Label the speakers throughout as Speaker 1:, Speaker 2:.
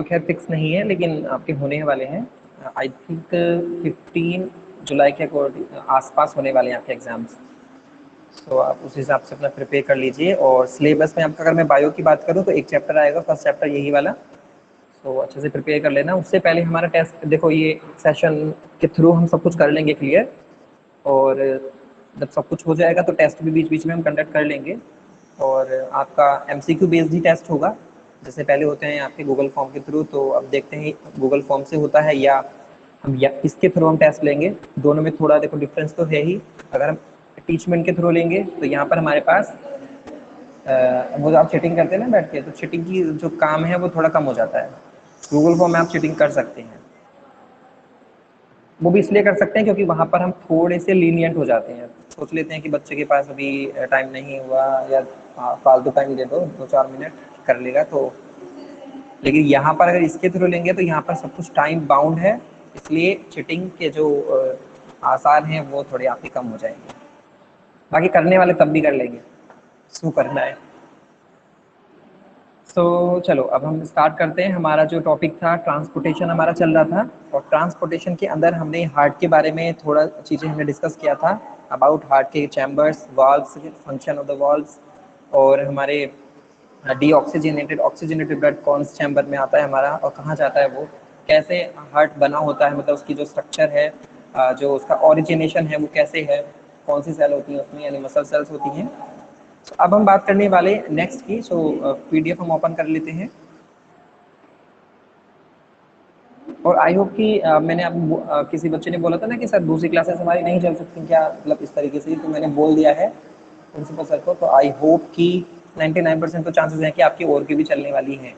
Speaker 1: तो खैर फिक्स नहीं है, लेकिन आपके होने वाले हैं। आई थिंक 15 जुलाई के अकॉर्डिंग आसपास होने वाले हैं आपके एग्ज़ाम्स। तो आप उस हिसाब से अपना प्रिपेयर कर लीजिए। और सिलेबस में आपका, अगर मैं बायो की बात करूँ तो एक चैप्टर आएगा, फर्स्ट चैप्टर यही वाला। तो अच्छे से प्रिपेयर कर लेना। उससे पहले हमारा टेस्ट, देखो ये सेशन के थ्रू हम सब कुछ कर लेंगे क्लियर, और जब सब कुछ हो जाएगा तो टेस्ट भी बीच बीच में हम कंडक्ट कर लेंगे। और आपका एमसीक्यू बेस्ड ही टेस्ट होगा, जैसे पहले होते हैं आपके गूगल फॉर्म के थ्रू। तो अब देखते हैं गूगल फॉर्म से होता है या हम या इसके थ्रू हम टेस्ट लेंगे। दोनों में थोड़ा देखो डिफरेंस तो है ही। अगर हम टीचमेंट के थ्रू लेंगे तो यहाँ पर हमारे पास वो आप चीटिंग करते हैं ना बैठ के, तो चीटिंग की जो काम है वो थोड़ा कम हो जाता है। गूगल फॉर्म में आप चीटिंग कर सकते हैं, वो भी इसलिए कर सकते हैं क्योंकि वहाँ पर हम थोड़े से लीनियंट हो जाते हैं। सोच लेते हैं कि बच्चे के पास अभी टाइम नहीं हुआ, या फालतू टाइम दे दो, 2-4 मिनट कर लेगा तो। लेकिन यहाँ पर अगर इसके थ्रू लेंगे तो यहाँ पर सब कुछ टाइम बाउंड है, इसलिए चीटिंग के जो आसार हैं वो थोड़े आपके कम हो जाएंगे। बाकी करने वाले तब भी कर लेंगे, शू करना है। तो चलो अब हम स्टार्ट करते हैं। हमारा जो टॉपिक था ट्रांसपोर्टेशन हमारा चल रहा था, और ट्रांसपोर्टेशन के अंदर हमने हार्ट के बारे में थोड़ा चीज़ें हमने डिस्कस किया था, अबाउट हार्ट के chambers, valves, function of the valves, और हमारे डीऑक्सीजनेटेड ऑक्सीजनेटेड ब्लड कौन से चैम्बर में आता है हमारा और कहाँ जाता है, वो कैसे हार्ट बना होता है, मतलब उसकी जो स्ट्रक्चर है, जो उसका ओरिजिनेशन है वो कैसे है, कौन सी सेल होती है उसमें, यानी मसल सेल्स होती हैं। तो अब हम बात करने वाले नेक्स्ट की। सो पीडीएफ हम ओपन कर लेते हैं। और आई होप कि मैंने अब किसी बच्चे ने बोला था ना कि सर दूसरी क्लासेस हमारी नहीं चल सकती क्या, मतलब इस तरीके से, तो मैंने बोल दिया है प्रिंसिपल सर को। तो आई होप कि 99% तो चांसेस हैं कि आपकी और की भी चलने वाली हैं।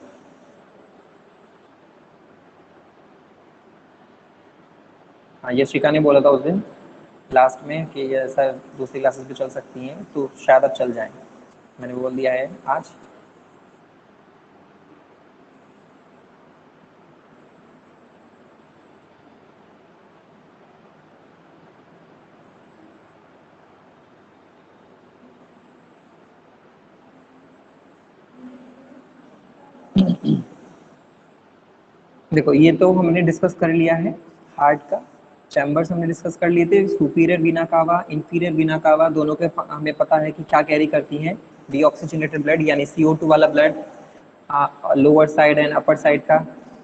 Speaker 1: हाँ, ये शिका ने बोला था उस दिन लास्ट में कि ये सर दूसरी क्लासेस भी चल सकती हैं, तो शायद अब चल जाएं। मैंने बोल दिया है आज। देखो ये तो हमने डिस्कस कर लिया है, हार्ट का चैम्बर्स हमने डिस्कस कर लिए थे। सुपीरियर वीना कावा, इंफीरियर वीना कावा, दोनों के हमें पता है कि क्या कैरी करती हैं। डीऑक्सीजनेटेड ब्लड यानी CO2 वाला blood lower side and upper side का,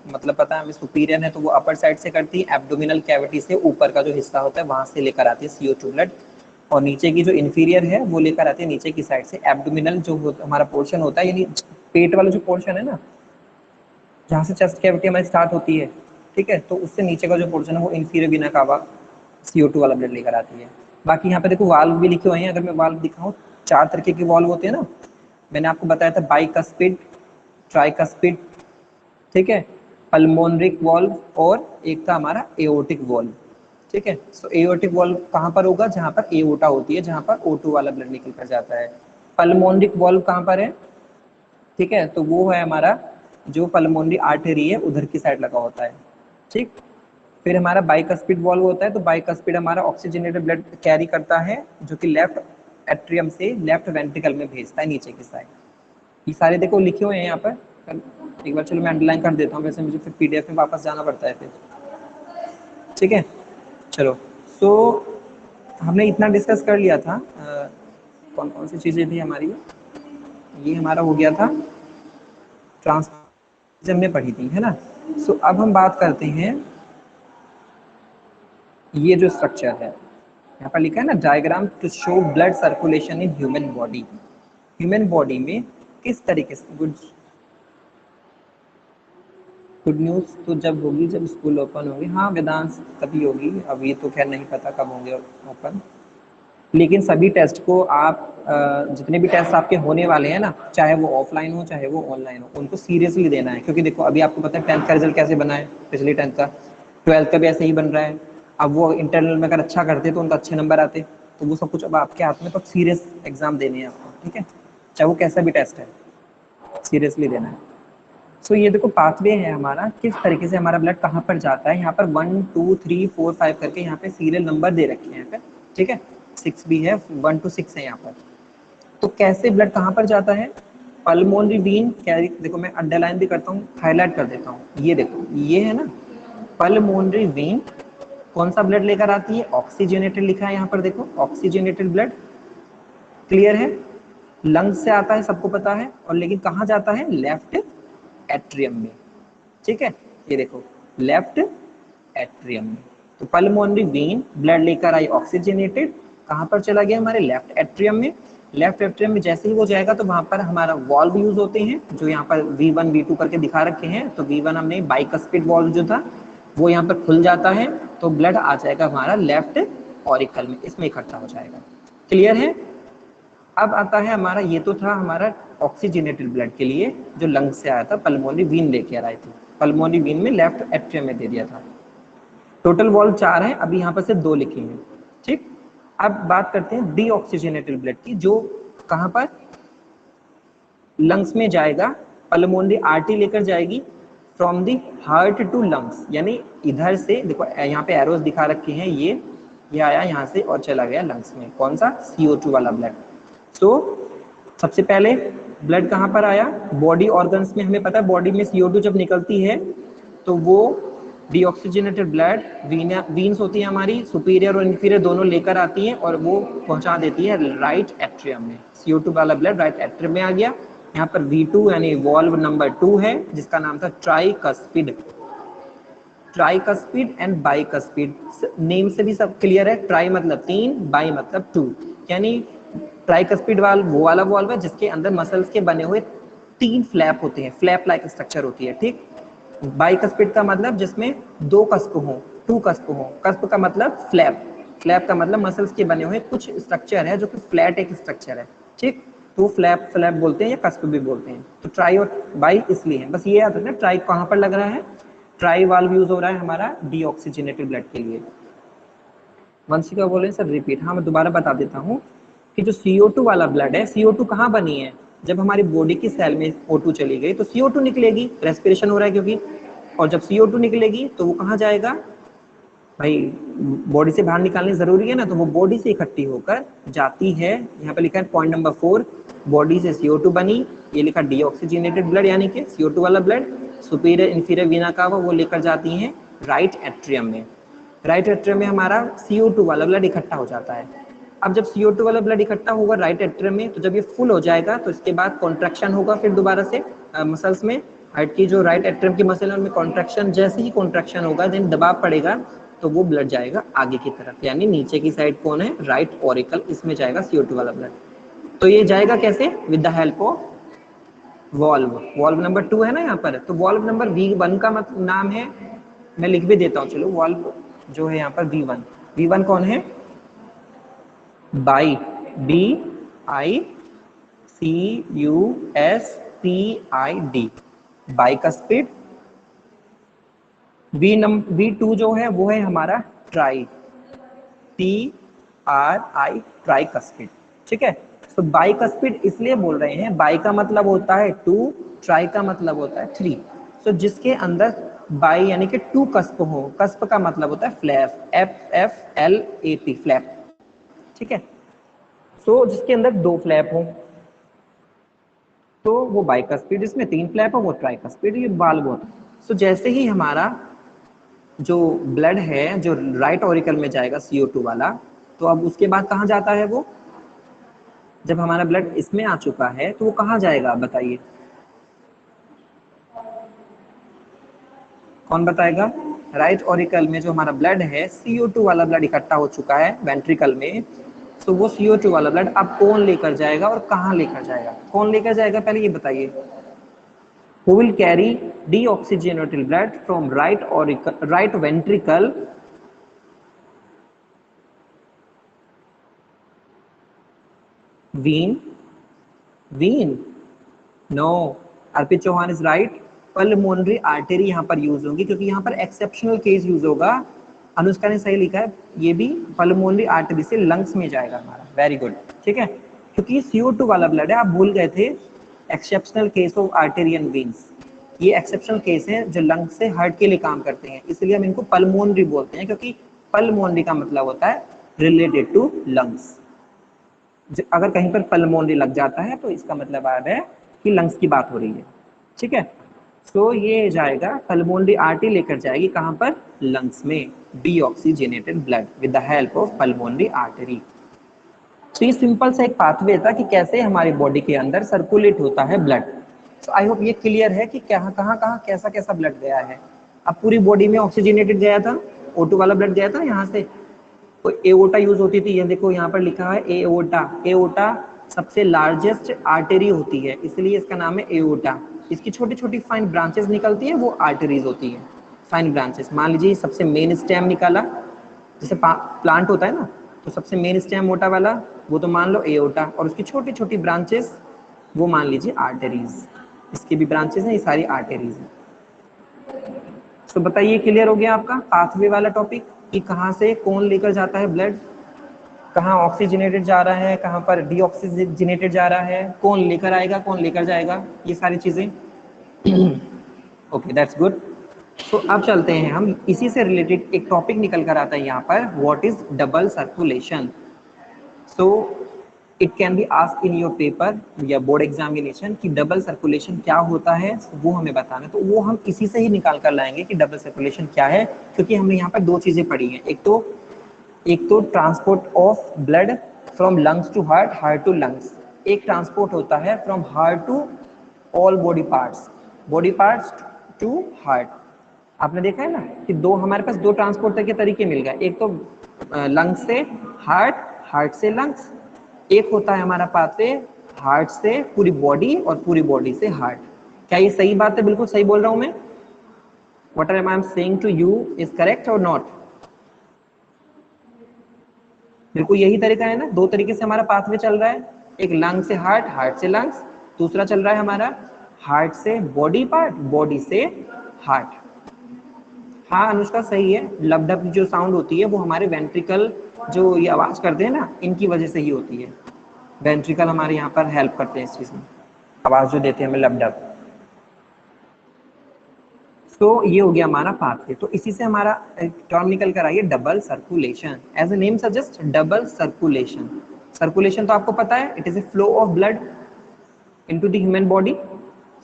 Speaker 1: मतलब पता है हमें। सुपीरियर है तो वो अपर साइड से करती है, एब्डोमिनल कैविटी से ऊपर का जो हिस्सा होता है वहां से लेकर आती है CO2 ब्लड। और नीचे की जो इन्फीरियर है वो लेकर आती है नीचे की साइड से एब्डोमिनल, जो हमारा पोर्शन होता है, यानी पेट वाला जो पोर्शन है ना, जहाँ से चेस्ट कैविटी हमारी स्टार्ट होती है, ठीक है, तो उससे नीचे का जो पोर्शन है वो इंफीरियर वीना कावा CO2 वाला ब्लड लेकर आती है। बाकी यहाँ पे देखो वाल्व भी लिखे हुए हैं, अगर मैं वाल्व दिखाऊं, 4 तरीके के वाल्व होते हैं ना। मैंने आपको बताया था बाइकस्पिड, ट्राइकस्पिड, ठीक है, पल्मोनरिक वाल्व, और एक था हमारा एओर्टिक वाल्व। ठीक है, तो एओर्टिक वाल्व कहाँ पर होगा, जहाँ पर एओर्टा होती है, जहाँ पर O2 वाला ब्लड निकल कर जाता है। पल्मोनरिक वाल्व कहाँ पर है, ठीक है, तो वो है हमारा जो पल्मोनरी आर्टरी है उधर की साइड लगा होता है। ठीक, फिर हमारा बाइकस्पिड वॉल्व होता है, तो बाइकस्पिड हमारा ऑक्सीजनेटेड ब्लड कैरी करता है, जो कि लेफ्ट एट्रियम से लेफ्ट वेंट्रिकल में भेजता है नीचे की साइड। ये सारे देखो लिखे हुए हैं यहाँ पर। एक बार चलो मैं अंडरलाइन कर देता हूँ, वैसे मुझे फिर पीडीएफ में वापस जाना पड़ता है फिर। ठीक है, चलो। तो हमने इतना डिस्कस कर लिया था। कौन कौन सी चीज़ें थी हमारी, ये हमारा हो गया था ट्रांस हमने पढ़ी थी, है ना। सो अब हम बात करते हैं, ये जो स्ट्रक्चर है यहाँ पर लिखा है ना, diagram to show blood circulation in human body. Human body में किस तरीके से, गुड गुड न्यूज़ तो जब होगी जब स्कूल ओपन होगी। हाँ वेदांश, तभी होगी, अभी तो खैर नहीं पता कब होंगे ओपन। लेकिन सभी टेस्ट को आप जितने भी टेस्ट आपके होने वाले हैं ना, चाहे वो ऑफलाइन हो चाहे वो ऑनलाइन हो, उनको सीरियसली देना है। क्योंकि देखो अभी आपको पता है 10th का रिजल्ट कैसे बना है, पिछले 10th का, 12th का भी ऐसे ही बन रहा है। अब वो इंटरनल में अगर अच्छा करते तो उनका अच्छे नंबर आते, तो वो सब कुछ अब आपके हाथ में, तो सीरियस एग्जाम देने हैं आपको, ठीक है, चाहे वो कैसा भी टेस्ट है, सीरियसली देना है। सो ये देखो पाथवे है हमारा, किस तरीके से हमारा ब्लड कहाँ पर जाता है। यहाँ पर 1 2 3 4 5 करके यहाँ पे सीरियल नंबर दे रखे हैं यहाँ पे, ठीक है, 6 भी है, 1 to 6 है यहाँ पर। तो कैसे ब्लड कहाँ पर जाता है, पल्मोनरी वीन कैरी, देखो मैं अंडरलाइन भी करता हूँ, हाईलाइट कर देता हूँ, ये देखो ये है ना पल्मोनरी वीन, कौन सा ब्लड लेकर आती है, ऑक्सीजनेटेड लिखा है यहाँ पर, देखो ऑक्सीजनेटेड ब्लड, क्लियर है, लंग्स से आता है सबको पता है, और लेकिन कहाँ जाता है, लेफ्ट एट्रियम में, ठीक है, ये देखो लेफ्ट एट्रियम में। तो पल्मोनरी वेन ब्लड लेकर आई ऑक्सीजनेटेड, कहाँ पर चला गया, हमारे लेफ्ट एट्रियम में। लेफ्ट एट्रियम में जैसे ही वो जाएगा तो वहां पर हमारा वॉल्व यूज होते हैं, जो यहाँ पर V1 V2 करके दिखा रखे हैं। तो V1 हमने बाइकस्पिड वॉल्व जो था वो यहाँ पर खुल जाता है, तो ब्लड आ जाएगा हमारा लेफ्ट ऑरिकल में, इसमें इकट्ठा हो जाएगा, क्लियर है। अब आता है हमारा, ये तो था हमारा ऑक्सीजनेटेड ब्लड के लिए जो लंग से आया था, पल्मोनरी वीन लेकर आई थी, पल्मोनरी वीन में लेफ्ट एट्रियम में दे दिया था। टोटल वॉल्व 4 है, अभी यहाँ पर से 2 लिखे हैं, ठीक। अब बात करते हैं डीऑक्सीजनेटेड ब्लड की, जो कहाँ पर लंग्स में जाएगा, पल्मोनरी आर्टरी लेकर जाएगी from the heart to lungs, यानी इधर से देखो यहाँ पे एरोस दिखा रखे हैं, ये आया यहाँ से और चला गया लंग्स में, कौन सा, CO2 वाला ब्लड। तो सबसे पहले ब्लड कहाँ पर आया, बॉडी ऑर्गन्स में, हमें पता है बॉडी में CO2 जब निकलती है तो वो डीऑक्सीजनेटेड ब्लड वीन्स होती है हमारी, सुपीरियर और इंफीरियर दोनों लेकर आती है और वो पहुंचा देती है राइट एट्रियम में। CO2 वाला ब्लड राइट एट्रियम में आ गया। यहाँ पर V2 यानी वॉल्व नंबर 2 है, जिसका नाम था tricuspid, tricuspid and bicuspid, name से भी सब क्लियर है, ट्राई मतलब 3, बाई मतलब 2, यानी ट्राइकस्पिड वाल्व वो वाला वॉल्व है जिसके अंदर मसल्स के बने हुए 3 फ्लैप होते हैं, फ्लैप लाइक स्ट्रक्चर होती है, ठीक। बाइकस्पिड का मतलब जिसमें 2 कस्प हो, 2 कस्प हो, कस्प का मतलब फ्लैप, फ्लैप का मतलब मसल्स के बने हुए कुछ स्ट्रक्चर है जो कि फ्लैट एक स्ट्रक्चर है, ठीक। तो फ्लैप फ्लैप बोलते हैं या कस्प भी बोलते हैं। तो ट्राई और बाई इसलिए है, बस ये याद रखना ट्राई कहाँ पर लग रहा है, ट्राई वाल्व यूज हो रहा है हमारा डीऑक्सीजनेटेड ब्लड के लिए। वंशिका बोले सर रिपीट, हाँ मैं दोबारा बता देता हूँ कि जो CO2 वाला ब्लड है, CO2 कहाँ बनी है, जब हमारी बॉडी की सेल में O2 चली गई तो CO2 निकलेगी, रेस्पिरेशन हो रहा है क्योंकि, और जब CO2 निकलेगी तो वो कहाँ जाएगा भाई, बॉडी से बाहर निकालनी जरूरी है ना, तो वो बॉडी से इकट्ठी होकर जाती है, यहाँ पे लिखा है पॉइंट नंबर 4, बॉडी से CO2 बनी, ये लिखा डीऑक्सीजनेटेड ब्लड यानी कि CO2 वाला ब्लड, सुपीरियर इंफीरियर वीना कावा वो लेकर जाती हैं राइट एट्रियम में। राइट एट्रियम में हमारा CO2 वाला ब्लड इकट्ठा हो जाता है। अब जब CO2 वाला ब्लड इकट्ठा होगा राइट एट्रियम में, तो जब ये फुल हो जाएगा तो इसके बाद कॉन्ट्रैक्शन होगा फिर दोबारा से मसल्स में, हार्ट की जो राइट एट्रियम की मसल है उनमें कॉन्ट्रैक्शन, जैसे ही कॉन्ट्रैक्शन होगा देन दबाव पड़ेगा तो वो ब्लड जाएगा आगे की तरफ, यानी नीचे की साइड कौन है, राइट ऑरिकल, इसमें जाएगा CO2 वाला ब्लड। तो ये जाएगा कैसे, with the help of valve, valve number 2 है ना यहाँ पर, तो वॉल्व नंबर V1 का नाम है, मैं लिख भी देता हूँ, चलो वॉल्व जो है यहाँ पर V1, V1 कौन है, बाई, BICUSPID, बाइकस्पिड। V2 जो है वो है हमारा ट्राई, TRI, ट्राइकस्पिड, ठीक है। तो बाइकस्पिड इसलिए बोल रहे हैं, बाई का मतलब होता है 2, ट्राई का मतलब होता है 3, तो जिसके अंदर बाई यानी कि 2 कस्प हो, कस्प का मतलब होता है फ्लैप, FFLAP, फ्लैप, ठीक है। तो जिसके अंदर 2 फ्लैप हो तो वो बाइकस्पिड, इसमें 3 फ्लैप हो वो ट्राइकस्पिड, ये वाल्व होता है। तो जैसे ही हमारा जो ब्लड है जो राइट ऑरिकल में जाएगा CO2 वाला, तो अब उसके बाद कहाँ जाता है वो, जब हमारा ब्लड इसमें आ चुका है तो वो कहाँ जाएगा बताइए, कौन बताएगा। राइट ऑरिकल में जो हमारा ब्लड है, CO2 वाला ब्लड इकट्ठा हो चुका है वेंट्रिकल में, तो वो CO2 वाला ब्लड अब कौन लेकर जाएगा और कहाँ लेकर जाएगा, कौन लेकर जाएगा पहले ये बताइए। Who will carry deoxygenated blood from right ventricle vein? No, Arpit Chauhan is right, pulmonary artery यहाँ पर यूज होंगी क्योंकि यहाँ पर एक्सेप्शनल केस यूज होगा। अनुष्का ने सही लिखा है, ये भी पल्मोनरी आर्टरी से लंग्स में जाएगा हमारा, वेरी गुड, ठीक है। क्योंकि CO2 वाला ब्लड है, आप भूल गए थे, exceptional case of artery and veins, ये एक्सेप्शनल केस है जो लंग से हार्ट के लिए काम करते हैं, इसलिए हम इनको पल्मोनरी बोलते हैं, क्योंकि पल्मोनरी का मतलब होता है रिलेटेड टू लंग्स। अगर कहीं पर पल्मोनरी लग जाता है तो इसका मतलब आ रहा है कि लंग्स की बात हो रही है, ठीक है। सो ये जाएगा पल्मोनरी आर्टरी लेकर जाएगी कहाँ पर, लंग्स में, deoxygenated blood with the help of pulmonary artery. तो ये सिंपल सा एक पाथवे था कि कैसे हमारी बॉडी के अंदर सर्कुलेट होता है ब्लड। सो आई होप ये क्लियर है कि कहाँ कहाँ कहाँ कैसा कैसा ब्लड गया है। अब पूरी बॉडी में ऑक्सीजनेटेड गया था, O2 वाला ब्लड गया था यहाँ से, तो एओर्टा यूज होती थी। ये देखो यहाँ पर लिखा है एओर्टा। एओर्टा सबसे लार्जेस्ट आर्टरी होती है, इसलिए इसका नाम है एओर्टा। इसकी छोटी छोटी फाइन ब्रांचेस निकलती है, वो आर्टरीज होती है, फाइन ब्रांचेस। मान लीजिए सबसे मेन स्टेम निकाला, जैसे प्लांट होता है ना, तो सबसे मेन स्टेम मोटा वाला वो तो मान लो एओर्टा, और उसकी छोटी छोटी ब्रांचेस वो मान लीजिए आर्टरीज। इसकी भी ब्रांचेस हैं, ये सारी आर्टरीज हैं। तो बताइए क्लियर हो गया आपका पाथवे वाला टॉपिक कि कहाँ से कौन लेकर जाता है ब्लड, कहाँ ऑक्सीजनेटेड जा रहा है, कहाँ पर डीऑक्सीजनेटेड जा रहा है, कौन लेकर आएगा कौन लेकर जाएगा, ये सारी चीजें। Okay that's good. तो अब चलते हैं हम, इसी से रिलेटेड एक टॉपिक निकल कर आता है यहाँ पर, what is double circulation. So it can be asked in your paper या बोर्ड एग्जामिनेशन कि डबल सर्कुलेशन क्या होता है, वो हमें बताना है। तो वो हम इसी से ही निकाल कर लाएंगे कि डबल सर्कुलेशन क्या है, क्योंकि हमने यहाँ पर दो चीजें पढ़ी हैं। एक तो transport of blood from lungs to heart, heart to lungs. एक ट्रांसपोर्ट होता है from heart to all body parts to heart. आपने देखा है ना कि दो हमारे पास दो ट्रांसपोर्ट के तरीके मिल गए, एक तो लंग्स से हार्ट, हार्ट से लंग्स। एक होता है हमारा पाथवे हार्ट से पूरी बॉडी और पूरी बॉडी से हार्ट। क्या ये सही बात है, बिल्कुल सही बोल रहा हूं मैं? What I am saying to you is correct और नॉट? बिल्कुल यही तरीका है ना, दो तरीके से हमारा पाथवे चल रहा है, एक लंग से हार्ट, हार्ट से लंग्स, दूसरा चल रहा है हमारा हार्ट से बॉडी पार्ट, बॉडी से हार्ट। हाँ अनुष्का सही है, लब डब जो साउंड होती है वो हमारे वेंट्रिकल जो ये आवाज करते हैं ना, इनकी वजह से ही होती है। वेंट्रिकल हमारे यहाँ पर हेल्प करते हैं इस चीज में, आवाज जो देते हैं हमें लब डब। तो ये हो गया हमारा पाथवे। तो इसी से हमारा टर्म निकल कर आई है double circulation. As a name suggest double circulation. Circulation तो आपको पता है, it is a flow of blood into the human body.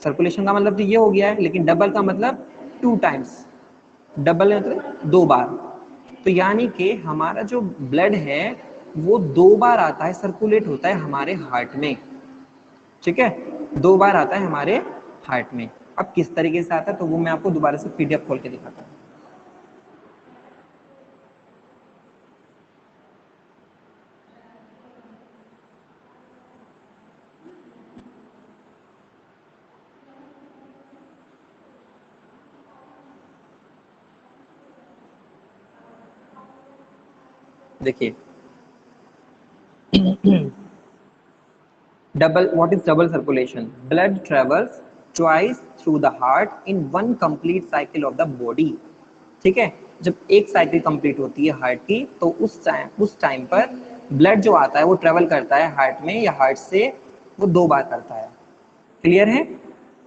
Speaker 1: Circulation का मतलब तो ये हो गया है, लेकिन डबल का मतलब टू टाइम्स। डबल मतलब दो बार। तो यानी कि हमारा जो ब्लड है वो दो बार आता है, सर्कुलेट होता है हमारे हार्ट में, ठीक है, दो बार आता है हमारे हार्ट में। अब किस तरीके से आता है तो वो मैं आपको दोबारा से पीडीएफ खोल के दिखाता हूँ। देखिए double, what is double circulation? Blood travels twice through the heart in one complete cycle of the body. ठीक है, जब एक साइकिल कंप्लीट होती है हार्ट की, तो उस टाइम पर ब्लड जो आता है वो ट्रेवल करता है हार्ट में, या हार्ट से वो दो बार करता है। क्लियर है?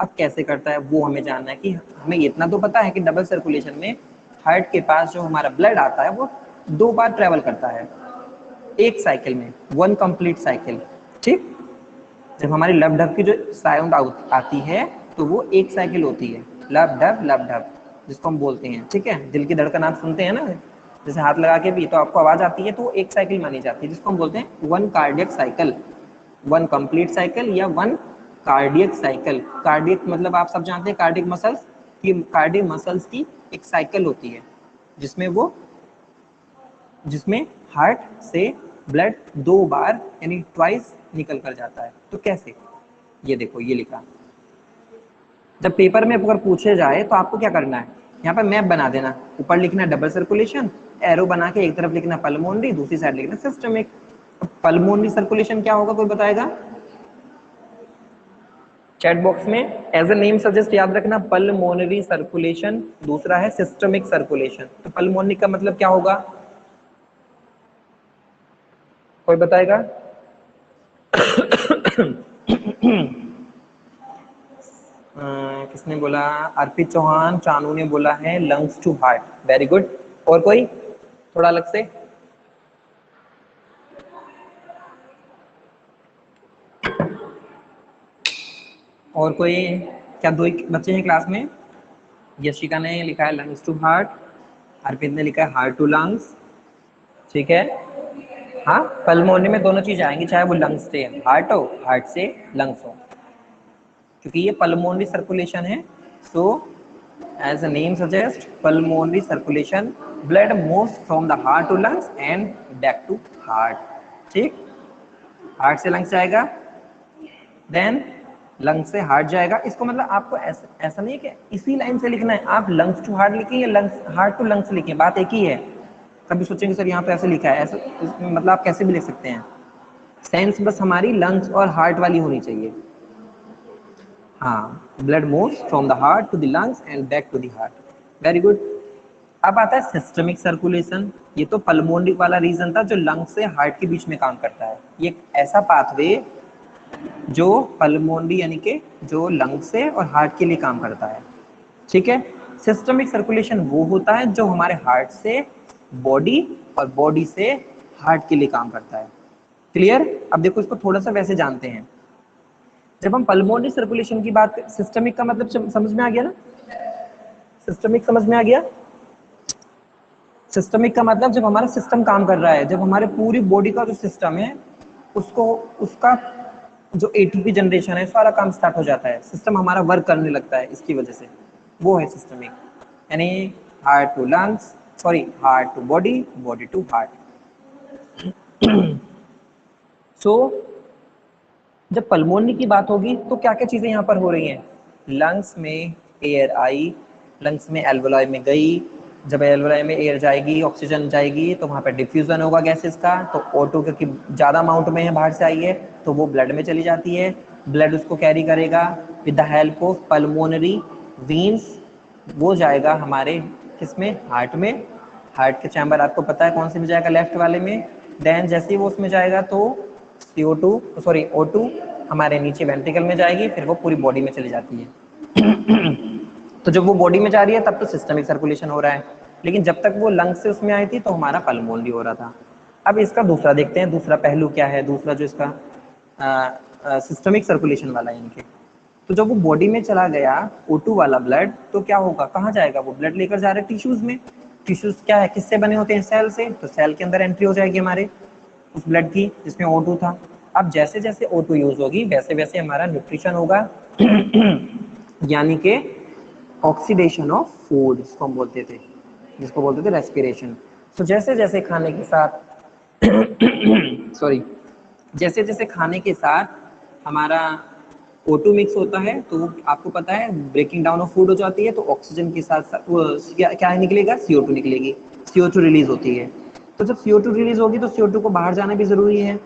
Speaker 1: अब कैसे करता है वो हमें जानना है। कि हमें इतना तो पता है कि डबल सर्कुलेशन में हार्ट के पास जो हमारा ब्लड आता है वो दो बार ट्रेवल करता है एक साइकिल में, वन कंप्लीट साइकिल। ठीक, जब हमारी लब डब की जो साउंड आती है तो वो एक साइकिल होती है, लब डब जिसको हम बोलते हैं। ठीक है, दिल की धड़कन आप सुनते हैं ना, जैसे हाथ लगा के भी तो आपको आवाज आती है, तो वो एक साइकिल मानी जाती है, जिसको हम बोलते हैं one cardiac cycle, one complete cycle या वन कार्डियक साइकिल। कार्डियक मतलब आप सब जानते हैं कार्डियक मसल्स की, कार्डियक मसल्स की एक साइकिल होती है जिसमें हार्ट से ब्लड दो बार यानी ट्वाइस निकल कर जाता है। तो कैसे? ये देखो ये लिखा, जब पेपर में अगर पूछे जाए तो आपको क्या करना है, यहाँ पर मैप बना देना, ऊपर लिखना डबल सर्कुलेशन, एरो बना के एक तरफ लिखना पल्मोनरी, दूसरी साइड लिखना सिस्टमिक। पल्मोनरी सर्कुलेशन क्या होगा, कोई बताएगा चैट बॉक्स में? एज ए नेम सजेस्ट याद रखना, पल्मोनरी सर्कुलेशन, दूसरा है सिस्टमिक सर्कुलेशन। तो पल्मोनरी का मतलब क्या होगा, कोई बताएगा? किसने बोला? अर्पित चौहान, चानू ने बोला है lungs to heart, very good. और कोई थोड़ा अलग से? और कोई क्या दो ही बच्चे हैं क्लास में? यशिका ने लिखा है लंग्स टू हार्ट, अर्पित ने लिखा है हार्ट टू लंग्स। ठीक है, हाँ पल्मोनरी में दोनों चीज आएंगी, चाहे वो लंग्स से हार्ट हो, हार्ट से लंग्स हो, क्योंकि ये पल्मोनरी सर्कुलेशन है। So as a name suggest, pulmonary circulation, blood moves from the heart to lungs and back to heart. ठीक, हार्ट से लंग्स जाएगा, देन लंग्स से हार्ट जाएगा। इसको मतलब आपको ऐसा नहीं है कि इसी लाइन से लिखना है, आप लंग्स टू हार्ट लिखिए या लंग्स हार्ट टू लंग्स लिखिए, बात एक ही है। कभी सोचेंगे सर यहाँ पे ऐसे लिखा है, ऐसे मतलब आप कैसे भी लिख सकते हैं, सेंस बस हमारी लंग्स और हार्ट वाली होनी चाहिए। हाँ, blood moves from the heart to the lungs and back to the heart, very good. अब आता है सिस्टमिक सर्कुलेशन। ये तो पल्मोनरी वाला रीजन था जो लंग्स से हार्ट के बीच में काम करता है। ये ऐसा पाथवे जो पल्मोनरी यानी कि जो लंग से और हार्ट के लिए काम करता है। ठीक है, सिस्टमिक सर्कुलेशन वो होता है जो हमारे हार्ट से बॉडी और बॉडी से हार्ट के लिए काम करता है। क्लियर? अब देखो इसको थोड़ा सा वैसे जानते हैं। जब हम पल्मोनरी सर्कुलेशन की बात, सिस्टमिक का मतलब समझ में आ गया ना? सिस्टमिक समझ में आ गया? सिस्टमिक का मतलब जब हमारा सिस्टम काम कर रहा है, जब हमारे पूरी बॉडी का जो सिस्टम है उसको, उसका जो एटीपी जनरेशन है सारा काम स्टार्ट हो जाता है, सिस्टम हमारा वर्क करने लगता है, इसकी वजह से वो है सिस्टमिक। यानी heart to lungs, sorry heart to body, body to heart. So जब पल्मोनरी की बात होगी तो क्या क्या चीजें यहाँ पर हो रही हैं? लंग्स में एयर आई, लंग्स में एल्वोलाई में गई, जब एल्वोलाई में एयर जाएगी, ऑक्सीजन जाएगी, तो वहाँ पर डिफ्यूजन होगा गैसेस का, तो O2 क्योंकि ज़्यादा अमाउंट में है बाहर से आई है तो वो ब्लड में चली जाती है, ब्लड उसको कैरी करेगा with the help of pulmonary veins, वो जाएगा हमारे किसमें? हार्ट में। हार्ट के चैम्बर आपको पता है कौन से में जाएगा? लेफ्ट वाले में। देन जैसे ही वो उसमें जाएगा तो CO2 सॉरी O2 हमारे नीचे वेंट्रिकल में जाएगी, फिर वो पूरी बॉडी में चली जाती है। तो जब वो बॉडी में जा रही है तब तो सिस्टमिक सर्कुलेशन हो रहा है, लेकिन जब तक वो लंग्स से उसमें आई थी तो हमारा पल्मोनरी हो रहा था। अब इसका दूसरा देखते हैं, दूसरा पहलू क्या है, दूसरा जो इसका सिस्टमिक सर्कुलेशन वाला है इनके। तो जब वो बॉडी में चला गया O2 वाला ब्लड, तो क्या होगा, कहाँ जाएगा? वो ब्लड लेकर जा रहे हैं टिश्यूज में। टिश्यूज क्या है, किससे बने होते हैं? सेल से। तो सेल के अंदर एंट्री हो जाएगी हमारे उस ब्लड की जिसमें O2 था। अब जैसे जैसे O2 यूज होगी वैसे वैसे हमारा न्यूट्रिशन होगा, यानी कि ऑक्सीडेशन ऑफ फूड जिसको हम बोलते थे, जिसको बोलते थे रेस्पिरेशन। तो जैसे जैसे खाने के साथ सॉरी जैसे जैसे खाने के साथ हमारा O2 मिक्स होता है तो वो आपको पता है ब्रेकिंग डाउन ऑफ फूड हो जाती है, तो ऑक्सीजन के साथ साथ वो क्या निकलेगा? CO2 निकलेगी, CO2 रिलीज होती है। तो जब CO2 रिलीज होगी तो CO2 को बाहर जाना भी जरूरी है,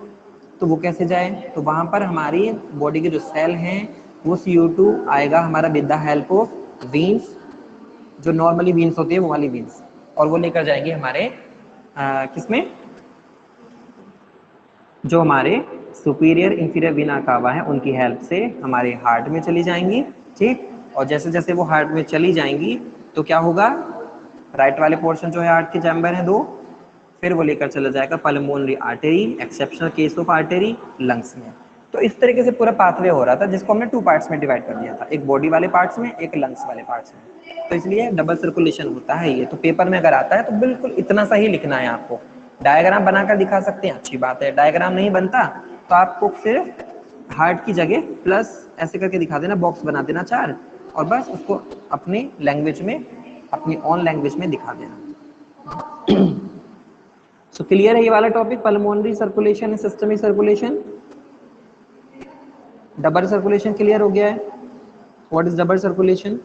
Speaker 1: तो वो कैसे जाए? तो वहां पर हमारी बॉडी के जो सेल हैं वो CO2 आएगा हमारा with the help of veins, जो नॉर्मली वीन्स होती है वो वाली वीन्स, और वो लेकर जाएंगे हमारे किसमें? जो हमारे सुपीरियर इंफीरियर वीना कावा है उनकी हेल्प से हमारे हार्ट में चली जाएंगी। ठीक, और जैसे जैसे वो हार्ट में चली जाएंगी तो क्या होगा? राइट वाले पोर्शन जो है हार्ट के चैम्बर है दो, फिर वो लेकर चला जाएगा pulmonary artery, exceptional case of artery, lungs में। तो इस तरीके से पूरा पाथवे हो रहा था जिसको हमने 2 पार्ट्स में डिवाइड कर दिया था, एक बॉडी वाले पार्ट्स में, एक लंग्स वाले पार्ट्स में। तो इसलिए डबल सर्कुलेशन होता है ये। तो पेपर में अगर आता है तो बिल्कुल इतना सा ही लिखना है आपको। डायग्राम बनाकर दिखा सकते हैं, अच्छी बात है। डायग्राम नहीं बनता तो आपको सिर्फ हार्ट की जगह प्लस ऐसे करके दिखा देना, बॉक्स बना देना 4, और बस उसको अपनी लैंग्वेज में, अपनी ऑन लैंग्वेज में दिखा देना। सो क्लियर है ये वाला topic, pulmonary circulation and systemic circulation. Double circulation clear हो गया है? What is double circulation?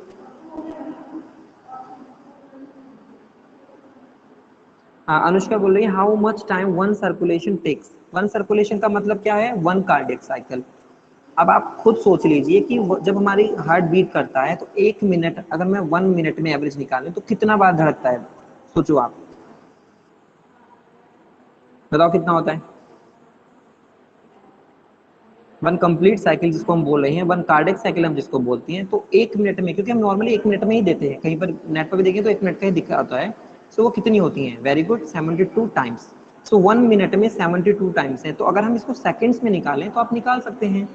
Speaker 1: Anushka बोल रही है how much time one circulation takes. One circulation का मतलब क्या है? 1 कार्डियक साइकिल। अब आप खुद सोच लीजिए कि जब हमारी हार्ट बीट करता है तो 1 मिनट, अगर मैं 1 मिनट में एवरेज निकालूं तो कितना बार धड़कता है? सोचो आप, बताओ कितना होता है? 1 कंप्लीट साइकिल जिसको हम बोल रहे हैं, 1 कार्डियक साइकिल हम जिसको बोलती हैं, तो 1 मिनट में, क्योंकि हम नॉर्मली 1 मिनट में ही देते हैं, कहीं पर नेट पर भी देखें तो 1 मिनट का ही दिखा आता है। सो वो कितनी होती हैं? Very good, 72 times. So 1 minute में 72 टाइम्स है। तो अगर हम इसको सेकंड्स में निकालें तो आप निकाल सकते हैं।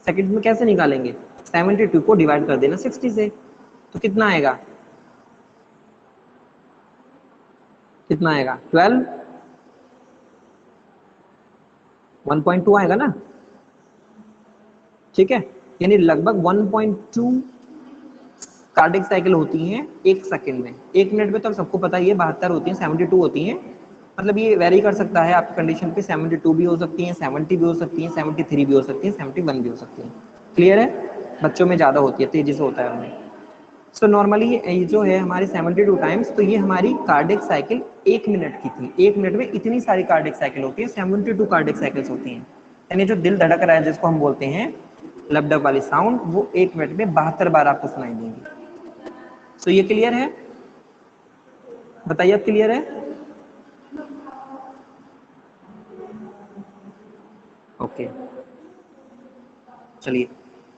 Speaker 1: सेकंड्स में कैसे निकालेंगे? 72 को डिवाइड कर देना 60 से, तो कितना आएगा, कितना आएगा 12, 1.2 आएगा ना, ठीक है। यानी लगभग 1.2 कार्डिक साइकिल होती हैं एक सेकंड में। एक मिनट में तो सबको पता ही है 72 होती हैं, 72 होती हैं, मतलब ये वेरी कर सकता है आपकी कंडीशन पे, 72 भी हो सकती हैं, 70 भी हो सकती हैं, 73 भी हो सकती हैं, 71 भी हो सकती हैं। क्लियर है, बच्चों में ज़्यादा होती है, तेजी से होता है उनमें। सो नॉर्मली ये जो है हमारी 72 टाइम्स, तो ये हमारी कार्डिक साइकिल एक मिनट की थी। एक मिनट में इतनी सारी कार्डिक साइकिल होती है, 72 कार्डिक साइकिल्स होती हैं। यानी जो दिल धड़क रहा है जिसको हम बोलते हैं लबडब वाली साउंड, वो एक मिनट में 72 बार आपको सुनाई देंगी। सो ये क्लियर है, बताइए अब क्लियर है? ओके, चलिए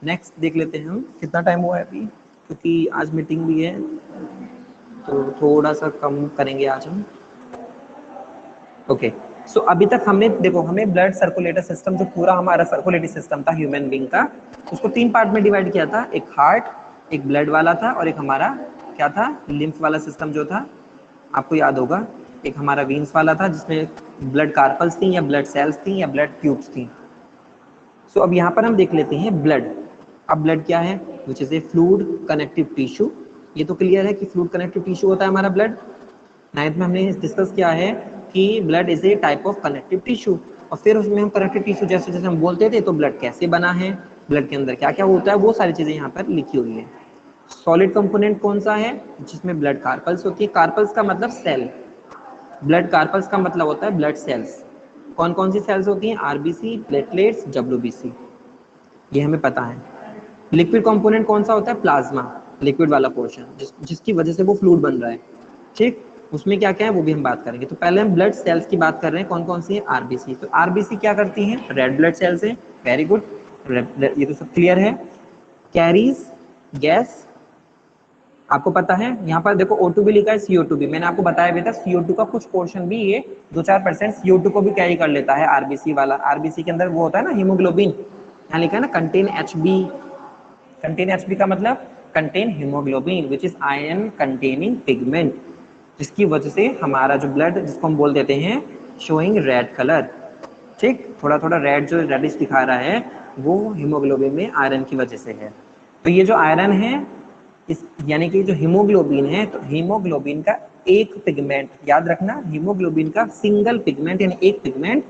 Speaker 1: नेक्स्ट देख लेते हैं हम। कितना टाइम हुआ है अभी, क्योंकि आज मीटिंग भी है तो थोड़ा सा कम करेंगे आज हम। ओके, सो अभी तक हमने देखो, हमें ब्लड सर्कुलेटर सिस्टम, जो पूरा हमारा सर्कुलेटरी सिस्टम था ह्यूमन बींग का, उसको 3 पार्ट में डिवाइड किया था। एक हार्ट, एक ब्लड वाला था, और एक हमारा क्या था, लिम्फ वाला सिस्टम जो था, आपको याद होगा। एक हमारा वीन्स वाला था जिसमें ब्लड कार्पल्स थी या ब्लड सेल्स थी या ब्लड ट्यूब्स थी। सो अब यहाँ पर हम देख लेते हैं ब्लड। अब ब्लड क्या है, which is a fluid connective tissue. ये तो क्लियर है कि फ्लूइड कनेक्टिव टिश्यू होता है हमारा ब्लड। नाइन्थ में हमने डिस्कस किया है कि blood is a type of connective tissue, और फिर उसमें हम कनेक्टिव टिश्यू जैसे जैसे हम बोलते थे, तो ब्लड कैसे बना है, ब्लड के अंदर क्या क्या होता है, वो सारी चीजें यहाँ पर लिखी हुई है। सॉलिड कंपोनेंट कौन सा है, जिसमें ब्लड कार्पल्स होती है। कार्पल्स का मतलब सेल, ब्लड कार्पल्स का मतलब होता है ब्लड सेल्स। कौन कौन सी सेल्स होती हैं, आरबीसी, प्लेटलेट्स, डब्ल्यूबीसी, ये हमें पता है। लिक्विड कंपोनेंट कौन सा होता है, प्लाज्मा, लिक्विड वाला पोर्शन, जिसकी वजह से वो फ्लूइड बन रहा है, ठीक। उसमें क्या क्या है वो भी हम बात करेंगे। तो पहले हम ब्लड सेल्स की बात कर रहे हैं, कौन कौन सी है, आरबीसी। तो आरबीसी क्या करती हैं, रेड ब्लड सेल्स है, वेरी गुड, ये तो सब क्लियर है। कैरीज गैस, आपको पता है, यहाँ पर देखो O2 भी लिखा है, CO2 भी, मैंने आपको बताया भी था CO2 का कुछ पोर्शन भी ये 2-4% CO2 को भी कैरी कर लेता है आरबीसी वाला। आरबीसी के अंदर वो होता है ना हीमोग्लोबिन, यहाँ लिखा है ना कंटेन HB। कंटेन HB का मतलब contain haemoglobin which is iron containing pigment, जिसकी वजह से हमारा जो ब्लड, जिसको हम बोल देते हैं शोइंग रेड कलर, ठीक, थोड़ा थोड़ा रेड जो रेडिश दिखा रहा है, वो हीमोग्लोबिन में आयरन की वजह से है। तो ये जो आयरन है, इस यानी कि जो हीमोग्लोबिन है, तो हीमोग्लोबिन का एक पिगमेंट, याद रखना, हीमोग्लोबिन का सिंगल पिगमेंट यानी एक पिगमेंट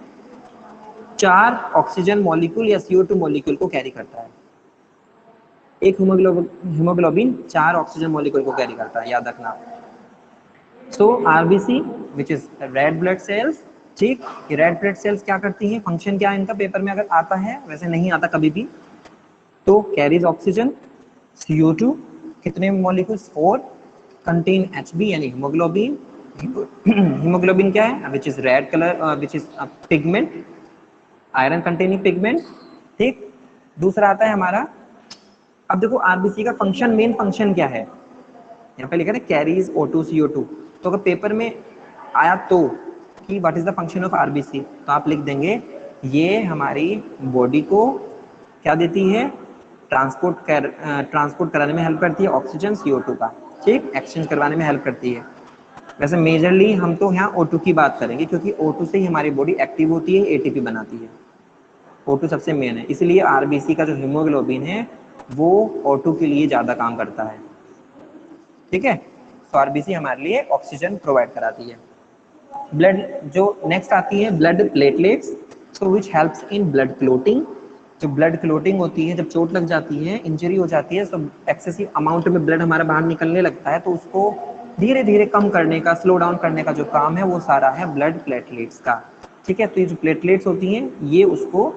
Speaker 1: 4 ऑक्सीजन मॉलिक्यूल या CO2 मॉलिक्यूल को कैरी करता है। एक हीमोग्लोबिन 4 ऑक्सीजन मॉलिक्यूल को कैरी करता है, याद रखना। So RBC which is red blood cells, ठीक। ये रेड ब्लड सेल्स क्या करती हैं, फंक्शन क्या है इनका, पेपर में अगर आता है, वैसे नहीं आता कभी भी, तो कैरीज ऑक्सीजन, CO2 कितने मॉलिक्यूल्स, 4, कंटेन HB यानी हीमोग्लोबिन। हीमोग्लोबिन क्या है, विच is red colour, which is pigment, iron containing pigment, ठीक। दूसरा आता है हमारा, अब देखो आरबीसी का फंक्शन, मेन फंक्शन क्या है, यहाँ पे लिखा है कैरीज O2 CO2। तो अगर पेपर में आया तो कि what is the function of RBC, तो आप लिख देंगे ये हमारी बॉडी को क्या देती है, ट्रांसपोर्ट कराने में हेल्प करती है ऑक्सीजन CO2 का, ठीक, एक्सचेंज करवाने में हेल्प करती है। वैसे मेजरली हम तो यहाँ O2 की बात करेंगे, क्योंकि O2 से ही हमारी बॉडी एक्टिव होती है, एटीपी बनाती है। O2 सबसे मेन है, इसलिए आरबीसी का जो हीमोग्लोबिन है वो O2 के लिए ज्यादा काम करता है, ठीक है। तो आरबीसी हमारे लिए ऑक्सीजन प्रोवाइड कराती है। ब्लड जो नेक्स्ट आती है, blood platelets, so which helps in blood clotting. जो ब्लड क्लोटिंग होती है, जब चोट लग जाती है, इंजरी हो जाती है, तो एक्सेसिव अमाउंट में ब्लड हमारा बाहर निकलने लगता है, तो उसको धीरे धीरे कम करने का, स्लो डाउन करने का जो काम है, वो सारा है ब्लड प्लेटलेट्स का, ठीक है। तो ये जो प्लेटलेट्स होती हैं, ये उसको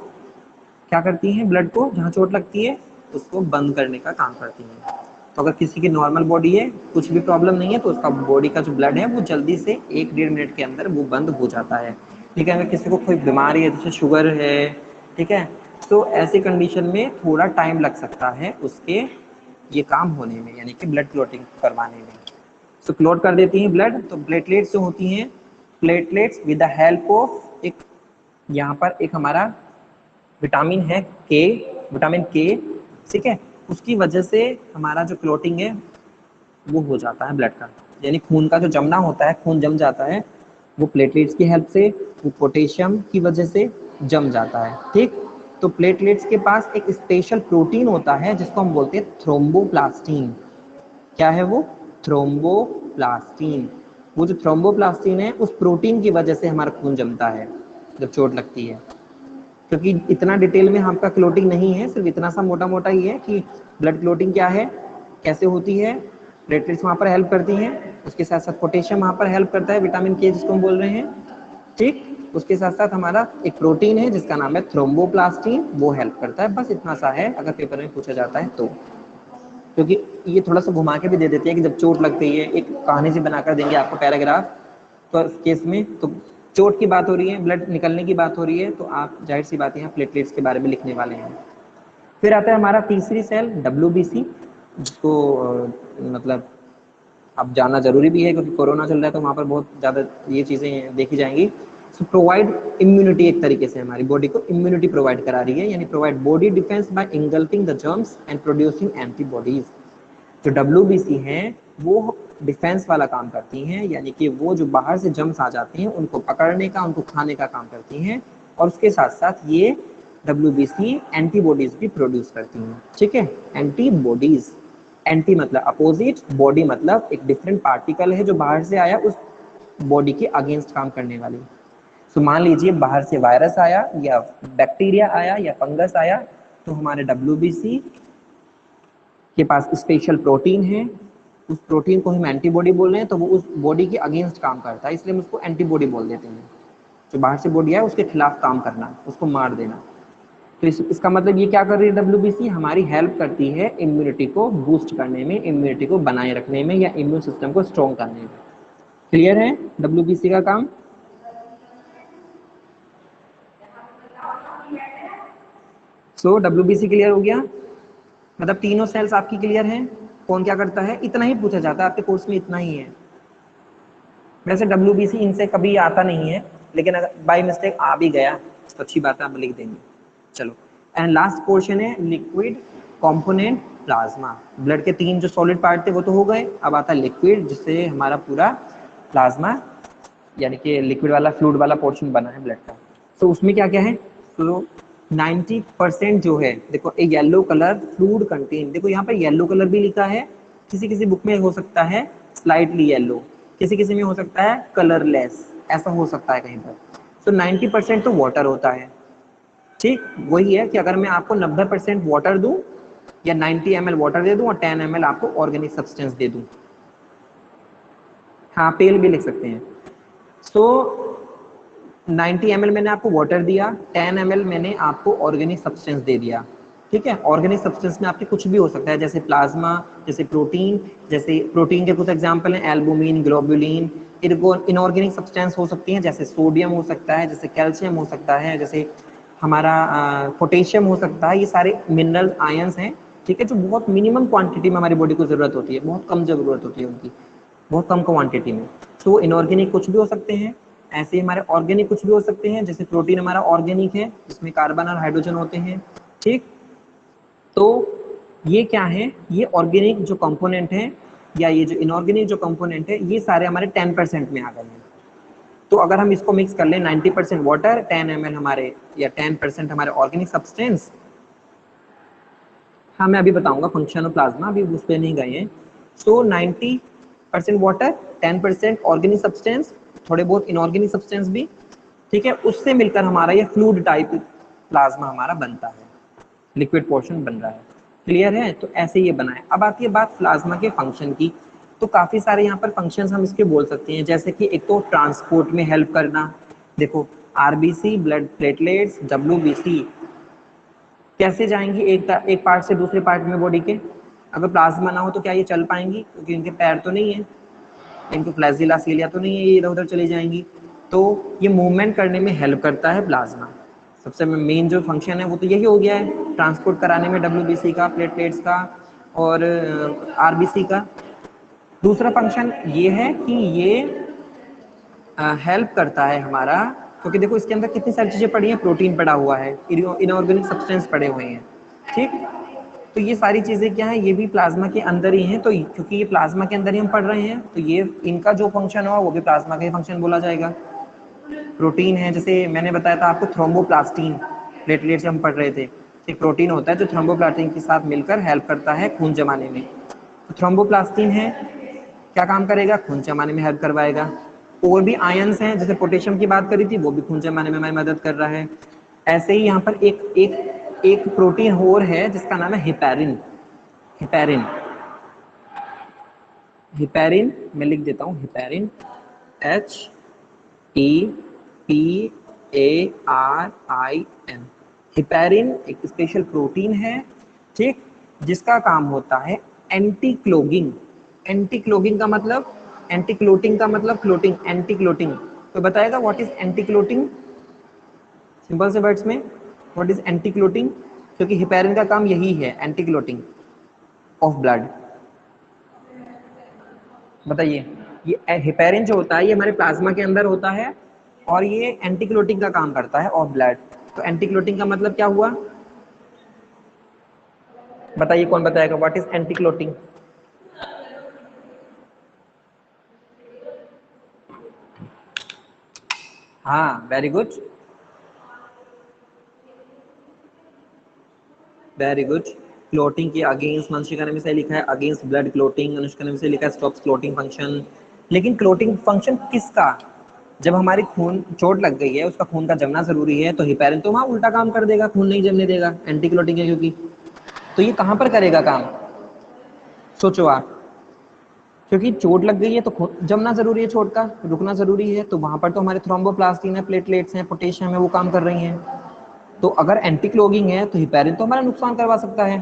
Speaker 1: क्या करती हैं, ब्लड को जहाँ चोट लगती है उसको बंद करने का काम करती हैं। तो अगर किसी की नॉर्मल बॉडी है, कुछ भी प्रॉब्लम नहीं है, तो उसका बॉडी का जो ब्लड है वो जल्दी से 1-1.5 मिनट के अंदर वो बंद हो जाता है, ठीक है। अगर किसी को कोई बीमारी है, जैसे शुगर है, ठीक है, तो ऐसी कंडीशन में थोड़ा टाइम लग सकता है उसके ये काम होने में, यानी कि ब्लड क्लोटिंग करवाने में। तो क्लोट कर देती हैं ब्लड। तो प्लेटलेट्स जो होती हैं, platelets with the help of एक, यहाँ पर एक हमारा विटामिन है के, विटामिन के, ठीक है, उसकी वजह से हमारा जो क्लोटिंग है वो हो जाता है ब्लड का, यानी खून का जो जमना होता है, खून जम जाता है, वो प्लेटलेट्स की हेल्प से, वो पोटेशियम की वजह से जम जाता है। ठीक, तो प्लेटलेट्स के पास एक स्पेशल प्रोटीन होता है जिसको हम बोलते हैं थ्रोम्बोप्लास्टिन। क्या है वो? थ्रोम्बोप्लास्टिन। वो जो थ्रोम्बोप्लास्टिन है, उस प्रोटीन की वजह से हमारा खून जमता है जब चोट लगती है। क्योंकि इतना डिटेल में आपका क्लोटिंग नहीं है, सिर्फ इतना सा मोटा मोटा ही है कि ब्लड क्लोटिंग क्या है, कैसे होती है, प्लेटलेट्स वहाँ पर हेल्प करती हैं, उसके साथ साथ पोटेशियम वहाँ पर हेल्प करता है, विटामिन के जिसको हम बोल रहे हैं। ठीक, उसके साथ साथ हमारा एक प्रोटीन है जिसका नाम है थ्रोम्बोप्लास्टिन, वो हेल्प करता है। बस इतना सा है अगर पेपर में पूछा जाता है तो। क्योंकि ये थोड़ा सा घुमा के भी दे देते हैं कि जब चोट लगती है, एक कहानी से बनाकर देंगे आपको पैराग्राफ, तो इस केस में तो चोट की बात हो रही है, ब्लड निकलने की बात हो रही है, तो आप जाहिर सी बात है यहाँ प्लेटलेट्स के बारे में लिखने वाले हैं। फिर आता है हमारा तीसरी सेल WBC, जिसको मतलब अब जानना जरूरी भी है क्योंकि कोरोना चल रहा है, तो वहाँ पर बहुत ज़्यादा ये चीज़ें देखी जाएंगी। सो प्रोवाइड इम्यूनिटी, एक तरीके से हमारी बॉडी को इम्यूनिटी प्रोवाइड करा रही है, यानी provide body defence bye engulfing the germs and producing antibodies. जो WBC हैं वो डिफेंस वाला काम करती हैं, यानी कि वो जो बाहर से जर्म्स आ जाती हैं उनको पकड़ने का, उनको खाने का काम करती हैं, और उसके साथ साथ ये WBC एंटीबॉडीज भी प्रोड्यूस करती हैं। ठीक है, एंटीबॉडीज, एंटी मतलब अपोजिट, बॉडी मतलब एक डिफरेंट पार्टिकल है जो बाहर से आया, उस बॉडी के अगेंस्ट काम करने वाली। तो मान लीजिए बाहर से वायरस आया या बैक्टीरिया आया या फंगस आया, तो हमारे WBC के पास स्पेशल प्रोटीन है, उस प्रोटीन को हम एंटीबॉडी बोल रहे हैं, तो वो उस बॉडी के अगेंस्ट काम करता है, इसलिए हम उसको एंटीबॉडी बोल देते हैं। जो बाहर से बॉडी है उसके खिलाफ काम करना, उसको मार देना। तो इसका मतलब ये क्या कर रही है WBC, हमारी हेल्प करती है इम्यूनिटी को बूस्ट करने में, इम्यूनिटी को बनाए रखने में, या इम्यून सिस्टम को स्ट्रॉन्ग करने में। क्लियर है WBC का काम? सो WBC क्लियर हो गया, मतलब तीनों सेल्स आपकी क्लियर हैं, कौन क्या करता है, इतना ही पूछा जाता है आपके कोर्स में, इतना ही है। वैसे WBC इनसे कभी आता नहीं है, लेकिन अगर बाई मिस्टेक आ भी गया तो अच्छी बात है, आप लिख देंगे। चलो, एंड लास्ट पोर्शन है लिक्विड कंपोनेंट प्लाज्मा। ब्लड के तीन जो सॉलिड पार्ट थे वो तो हो गए, अब आता है लिक्विड, जिससे हमारा पूरा प्लाज्मा यानी कि लिक्विड वाला फ्लूइड वाला पोर्शन बना है ब्लड का। तो उसमें क्या क्या है, तो 90% जो है, देखो ए येलो कलर फ्लूइड कंटेन, देखो यहाँ पर येलो कलर भी लिखा है, किसी किसी बुक में हो सकता है स्लाइटली येलो, किसी किसी में हो सकता है कलरलेस, ऐसा हो सकता है कहीं पर। तो 90% तो वाटर होता है। ठीक, वही है कि अगर मैं आपको 90% वाटर दूं या 90 ml वाटर दे दूं और 10 ml आपको ऑर्गेनिक सब्सटेंस दे दूं, हाँ पेल भी लिख सकते हैं। सो 90 ml मैंने आपको वाटर दिया, 10 ml मैंने आपको ऑर्गेनिक सब्सटेंस दे दिया। ठीक है, ऑर्गेनिक सब्सटेंस में आपके कुछ भी हो सकता है, जैसे प्लाज्मा, जैसे प्रोटीन, जैसे प्रोटीन के कुछ एग्जांपल हैं एल्बुमिन, ग्लोबुलिन। इनऑर्गेनिक सब्सटेंस हो सकती हैं, जैसे सोडियम हो सकता है, जैसे कैल्शियम हो सकता है, जैसे हमारा पोटेशियम हो सकता है, ये सारे मिनरल आयंस हैं। ठीक है, जो बहुत मिनिमम क्वांटिटी में हमारी बॉडी को जरूरत होती है, बहुत कम जरूरत होती है उनकी, बहुत कम क्वांटिटी में। तो इनऑर्गेनिक कुछ भी हो सकते हैं, ऐसे ही हमारे ऑर्गेनिक कुछ भी हो सकते हैं, जैसे प्रोटीन हमारा ऑर्गेनिक है जिसमें कार्बन और हाइड्रोजन होते हैं। ठीक, तो ये क्या है, ये ऑर्गेनिक जो कंपोनेंट है या ये जो इनऑर्गेनिक जो कंपोनेंट है, ये सारे हमारे 10% में आ गए हैं। तो अगर हम इसको मिक्स कर लें, 90% वाटर, 10 ml हमारे या 10% हमारे ऑर्गेनिक सब्सटेंस, हाँ मैं अभी बताऊंगा फंक्शन ऑफ प्लाज्मा, अभी उस पर नहीं गए हैं। सो 90% वाटर, 10% ऑर्गेनिक सब्सटेंस, थोड़े बहुत इनऑर्गेनिक सब्सटेंस भी। ठीक है, उससे मिलकर हमारा ये फ्लूइड टाइप प्लाज्मा हमारा बनता है, लिक्विड पोर्शन बन रहा है। क्लियर है, तो ऐसे ये बना है। अब आती है बात प्लाज्मा के फंक्शन की, तो काफी सारे यहाँ पर फंक्शंस हम इसके बोल सकते हैं, जैसे कि एक तो ट्रांसपोर्ट में हेल्प करना। देखो RBC, ब्लड प्लेटलेट्स, WBC कैसे जाएंगी एक पार्ट से दूसरे पार्ट में बॉडी के, अगर प्लाज्मा ना हो तो क्या ये चल पाएंगी, क्योंकि इनके पैर तो नहीं है, इनको फ्लैजिला सीलिया तो नहीं है, ये इधर उधर चली जाएंगी। तो ये मूवमेंट करने में हेल्प करता है प्लाज्मा। सबसे मेन जो फंक्शन है वो तो यही हो गया है, ट्रांसपोर्ट कराने में WBC का, प्लेटलेट्स का और RBC का। दूसरा फंक्शन ये है कि ये हेल्प करता है हमारा, क्योंकि देखो इसके अंदर कितनी सारी चीजें पड़ी हैं, प्रोटीन पड़ा हुआ है, इनऑर्गेनिक सब्सटेंस पड़े हुए हैं। ठीक, तो ये सारी चीजें क्या है, ये भी प्लाज्मा के अंदर ही हैं। तो क्योंकि ये प्लाज्मा के अंदर ही हम पढ़ रहे हैं, तो ये इनका जो फंक्शन होगा वो भी प्लाज्मा का ही फंक्शन बोला जाएगा। प्रोटीन है, जैसे मैंने बताया था आपको थ्रोम्बोप्लास्टिन, प्लेटलेट्स हम पढ़ रहे थे, एक प्रोटीन होता है जो थ्रोम्बोप्लास्टिन के साथ मिलकर हेल्प करता है खून जमाने में। तो थ्रोम्बोप्लास्टिन है, क्या काम करेगा, खून जमाने में हेल्प करवाएगा। और भी आयंस हैं, जैसे पोटेशियम की बात करी थी, वो भी खून जमाने में हमारी मदद कर रहा है। ऐसे ही यहाँ पर एक एक एक प्रोटीन और है जिसका नाम है हिपैरिन। हिपैरिन, हिपैरिन मैं लिख देता हूँ, हिपैरिन, HEPARIN। हिपैरिन एक स्पेशल प्रोटीन है, ठीक, जिसका काम होता है एंटी क्लोगिंग। एंटी क्लोगिंग का मतलब, एंटी क्लोटिंग का मतलब क्लोटिंग, एंटी क्लोटिंग। तो बताएगा what is anti clotting, simple से वर्ड्स में, व्हाट इज एंटी क्लोटिंग, क्योंकि हिपैरिन का काम यही है, एंटी क्लोटिंग ऑफ ब्लड। बताइए, ये हिपैरिन जो होता है ये हमारे प्लाज्मा के अंदर होता है और ये एंटी क्लोटिंग का काम करता है ऑफ ब्लड। तो एंटी क्लोटिंग का मतलब क्या हुआ, बताइए कौन बताएगा, व्हाट इज एंटी क्लोटिंग। हाँ very good, very good. Clotting के अगेंस्ट, मनशिका ने भी सही लिखा है, अगेंस्ट ब्लड क्लोटिंग, अनुष्का ने भी सही लिखा है, स्टॉप्स क्लोटिंग फंक्शन। लेकिन क्लोटिंग फंक्शन किसका, जब हमारी खून चोट लग गई है, उसका खून का जमना जरूरी है, तो हिपैरिन तो वहां उल्टा काम कर देगा, खून नहीं जमने देगा, एंटी क्लोटिंग है क्योंकि। तो ये कहां पर करेगा काम, सोचो आप, क्योंकि चोट लग गई है तो खून जमना जरूरी है, चोट का रुकना जरूरी है, तो वहां पर तो हमारे थ्रोम्बोप्लास्टिन है, प्लेटलेट्स हैं, पोटेशियम है, वो काम कर रही हैं। तो अगर एंटी क्लोगिंग है तो हिपैरिन तो हमारा नुकसान करवा सकता है।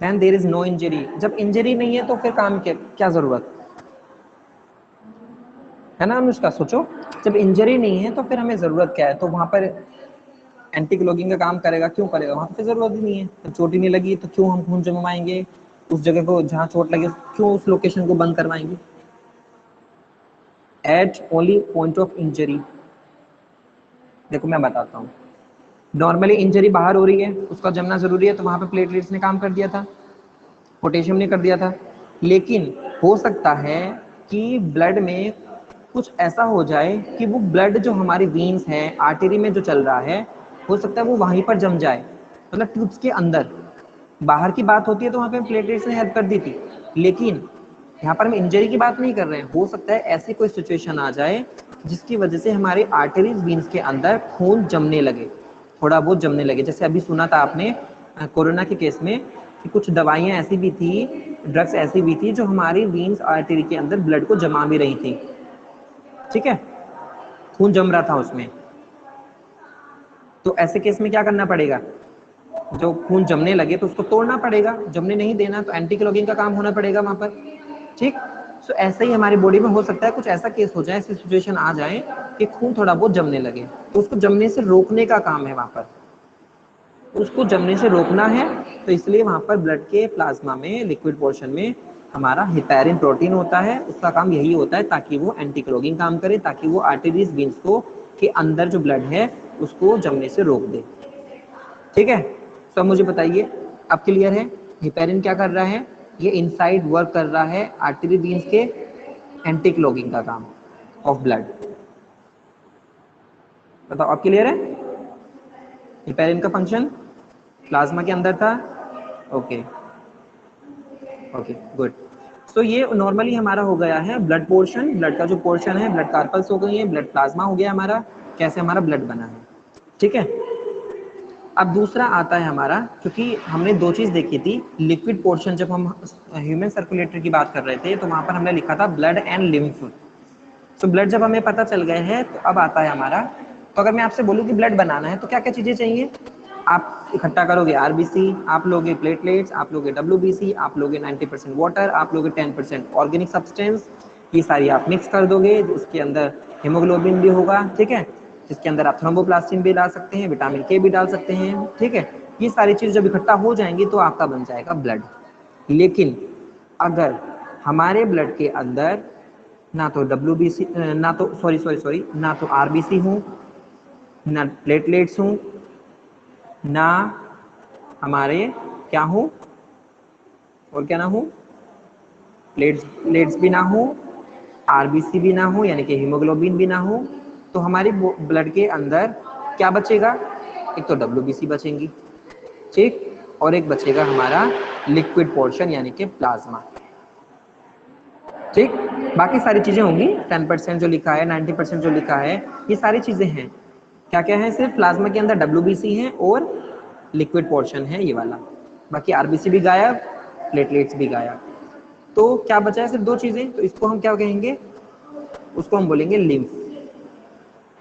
Speaker 1: Then there is no injury, जब इंजरी नहीं है तो फिर काम क्या क्या जरूरत है ना अनुष्का, सोचो, जब इंजरी नहीं है तो फिर हमें जरूरत क्या है, तो वहां पर एंटी क्लोगिंग का काम करेगा, क्यों करेगा, वहां पे जरूरत ही नहीं है। जब चोट ही नहीं लगी तो क्यों हम खून जमवाएंगे उस जगह को जहां चोट लगे, क्यों उस लोकेशन को बंद करवाएंगे। At only point of injury, देखो मैं बताता हूँ, नॉर्मली इंजरी बाहर हो रही है, उसका जमना जरूरी है, तो वहां पे प्लेटलेट्स ने काम कर दिया था, पोटेशियम ने कर दिया था। लेकिन हो सकता है कि ब्लड में कुछ ऐसा हो जाए कि वो ब्लड जो हमारी वीन्स है, आर्टरी में जो चल रहा है, हो सकता है वो वहीं पर जम जाए, मतलब ट्यूब्स के अंदर। बाहर की बात होती है तो वहां पे प्लेटलेट्स ने हेल्प कर दी थी, लेकिन यहाँ पर हम इंजरी की बात नहीं कर रहे हैं। हो सकता है ऐसी कोई सिचुएशन आ जाए जिसकी वजह से हमारे आर्टरीज वीन्स के अंदर खून जमने लगे, थोड़ा बहुत जमने लगे। जैसे अभी सुना था आपने कोरोना के केस में कि कुछ दवाइयां ऐसी भी थी, ड्रग्स ऐसी भी थी जो हमारी वीन्स आर्टरी के अंदर ब्लड को जमा भी रही थी, ठीक है, खून जम रहा था उसमें। तो ऐसे केस में क्या करना पड़ेगा, जो खून जमने लगे तो उसको तोड़ना पड़ेगा, जमने नहीं देना तो एंटी क्लॉगिंग का काम होना पड़ेगा वहां पर, ठीक। सो ऐसे ही हमारी बॉडी में हो सकता है कुछ ऐसा केस हो जाए, ऐसी सिचुएशन आ जाए कि खून थोड़ा बहुत जमने लगे, तो उसको जमने से रोकने का काम है वहां पर, उसको जमने से रोकना है। तो इसलिए वहां पर ब्लड के प्लाज्मा में, लिक्विड पोर्शन में हमारा हिपैरिन प्रोटीन होता है, उसका काम यही होता है ताकि वो एंटी क्लॉगिंग काम करे, ताकि वो आर्टरीज वीन्स को के अंदर जो ब्लड है उसको जमने से रोक दे, ठीक है। तो अब मुझे बताइए, अब क्लियर है हिपैरिन क्या कर रहा है, ये इनसाइड वर्क कर रहा है आर्टरी वीन्स के एंटी क्लॉगिंग का काम ऑफ ब्लड। बताओ अब क्लियर है, हिपैरिन का फंक्शन प्लाज्मा के अंदर था, ओके ओके गुड। सो ये नॉर्मली हमारा हो गया है ब्लड पोर्शन, ब्लड का जो पोर्शन है, ब्लड कार्पल्स हो गई है, ब्लड प्लाज्मा हो गया हमारा, कैसे हमारा ब्लड बना है, ठीक है। अब दूसरा आता है हमारा, क्योंकि हमने दो चीज देखी थी, लिक्विड पोर्शन जब हम ह्यूमन सर्कुलेटर की बात कर रहे थे तो वहां पर हमने लिखा था ब्लड एंड लिम्फ। तो ब्लड जब हमें पता चल गए हैं तो अब आता है हमारा, तो अगर मैं आपसे बोलूं कि ब्लड बनाना है तो क्या क्या चीजें चाहिए, आप इकट्ठा करोगे आरबीसी, आप लोगे प्लेटलेट्स, आप लोगे डब्ल्यूबीसी, आप लोगे 90% वाटर, आप लोगे 10% ऑर्गेनिक सब्सटेंस, ये सारी आप मिक्स कर दोगे, उसके अंदर हेमोग्लोबिन भी होगा, ठीक है, जिसके अंदर आप थ्रोम्बोप्लास्टिन भी डाल सकते हैं, विटामिन के भी डाल सकते हैं, ठीक है। ये सारी चीज जब इकट्ठा हो जाएंगी तो आपका बन जाएगा ब्लड। लेकिन अगर हमारे ब्लड के अंदर ना तो डब्ल्यूबीसी, ना तो सॉरी सॉरी सॉरी ना तो आरबीसी हूँ, ना प्लेटलेट्स हूँ, ना हमारे क्या हो और क्या ना हो, प्लेट्स भी ना हो, आरबीसी भी ना हो यानी कि हीमोग्लोबिन भी ना हो, तो हमारी ब्लड के अंदर क्या बचेगा, एक तो डब्ल्यूबीसी बचेंगी, ठीक, और एक बचेगा हमारा लिक्विड पोर्शन यानी कि प्लाज्मा, ठीक। बाकी सारी चीजें होंगी, 10% जो लिखा है, 90% जो लिखा है, ये सारी चीजें हैं। क्या क्या है, सिर्फ प्लाज्मा के अंदर डब्ल्यूबीसी है और लिक्विड पोर्शन है ये वाला, बाकी आरबीसी भी गायब, प्लेटलेट्स भी गायब। तो क्या बचा है, सिर्फ दो चीजें, तो इसको हम क्या कहेंगे, उसको हम बोलेंगे लिम्फ,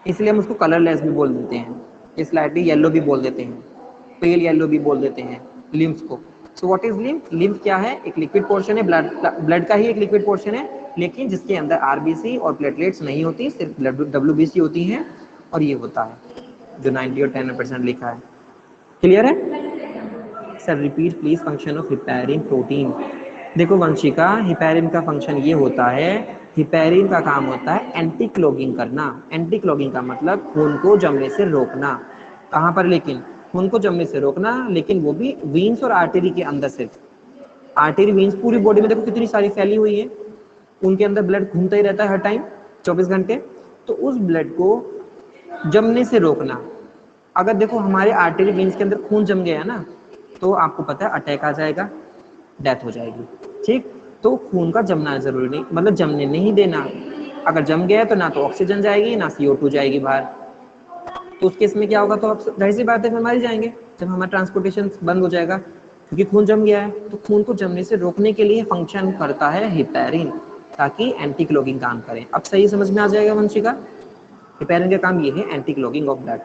Speaker 1: इसलिए हम उसको कलरलेस भी बोल देते हैं, स्लाइटली येलो भी बोल देते हैं, पेल येलो भी बोल देते हैं लिम्फ को। So what is lymph, lymph क्या है, एक लिक्विड पोर्शन है, ब्लड का ही एक लिक्विड पोर्शन है, लेकिन जिसके अंदर आरबीसी और प्लेटलेट्स नहीं होती, सिर्फ डब्ल्यूबीसी होती हैं, और ये होता है जो 90 और 10% लिखा है। क्लियर है sir, repeat please function of heparin protein. देखो वंशिका, हिपैरिन का फंक्शन ये होता है, हिपैरिन का काम होता है एंटी क्लॉगिंग करना। एंटी क्लॉगिंग का मतलब खून को जमने से रोकना। कहाँ पर, लेकिन खून को जमने से रोकना, लेकिन वो भी वीन्स और आर्टरी के अंदर सिर्फ। आर्टरी वीन्स पूरी बॉडी में देखो कितनी सारी फैली हुई है, उनके अंदर ब्लड घूमता ही रहता है हर टाइम 24 घंटे, तो उस ब्लड को जमने से रोकना। अगर देखो हमारे आर्टरी वीन्स के अंदर खून जम गया ना, तो आपको पता है अटैक आ जाएगा, डेथ हो जाएगी, ठीक। तो खून का जमना जरूरी नहीं, मतलब जमने नहीं देना। अगर जम गया तो ना तो ऑक्सीजन जाएगी ना CO2 जाएगी बाहर, तो उस केस में क्या होगा, तो अब जाहिर सी बात है फिर मर ही जाएंगे जब हमारा ट्रांसपोर्टेशन बंद हो जाएगा, क्योंकि खून जम गया है। तो खून को जमने से रोकने के लिए फंक्शन करता है हिपैरिन, ताकि एंटी क्लॉगिंग काम करें। अब सही समझ में आ जाएगा वंशिका, हिपैरिन का काम ये है anti clogging of blood.